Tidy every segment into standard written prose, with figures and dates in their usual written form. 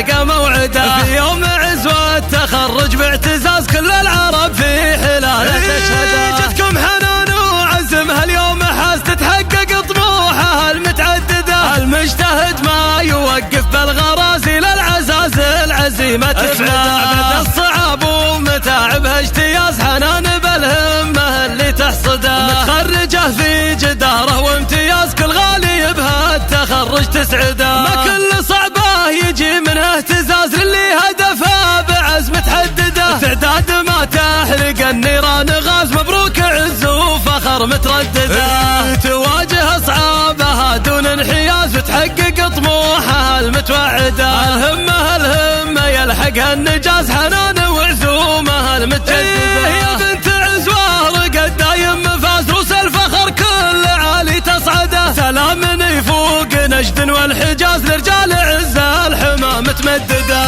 يلقى موعده. في يوم عزوة التخرج باعتزاز كل العرب في حلاله تشهده. جتكم حنان وعزم هاليوم حاس تتحقق طموحه المتعدده. المجتهد ما يوقف بالغرازي للعزاز العزيمة تفنى. بعد الصعاب ومتاعبها اجتياز حنان بالهمة اللي تحصده. متخرجه في جداره وامتياز كل غالي بها التخرج تسعده. ما كل صعبه يجي منه اهتزاز للي هدفه بعزم تحدده. تعداد ما تحرق النيران غاز مبروك عز وفخر متردده. تواجه اصعابها دون انحياز وتحقق طموحها المتوعده. الهمه يلحقها النجاز حنان وعزومها المتجدده. يا بنت عزوه رقد دايم مفاز روس الفخر كل عالي تصعده. سلام يفوق نجد والحجاز لرجال عزه الحمى متمدده.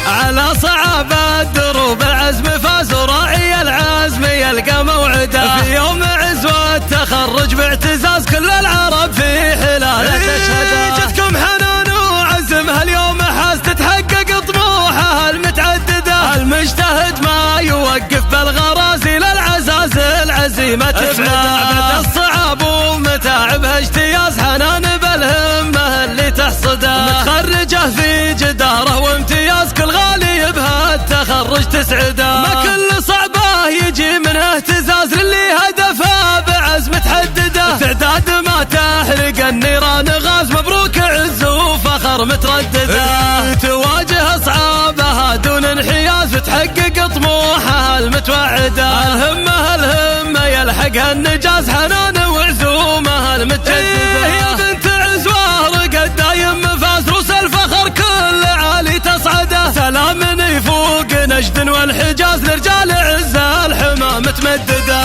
على صعب الدروب العزم فاز وراعي العزم يلقى موعده. في يوم عزوة التخرج باعتزاز كل العرب في حلاله تشهده. جتكم حنان وعزم هاليوم حاس تتحقق طموحها المتعدده. المجتهد ما يوقف بالغرازي للعزاز العزيمة تفنى. بعد الصعاب ومتاعبها اجتياز حنان بالهمة اللي تحصده. متخرجه في جداره وامتياز كل غالي بها التخرج تسعده. ما كل صعبه يجي منه اهتزاز للي هدفه بعزم تحدده. تعداد ما تحرق النيران غاز مبروك عز وفخر متردده. تواجه اصعابها دون انحياز وتحقق طموحها المتوعده. الهمه يلحقها النجاز حنان وعزومها المتجدده. يا بنت عزوه رقد دايم مفاز روس الفخر كل عالي تصعده. سلام يفوق نجد والحجاز لرجال عزه الحمى متمدده.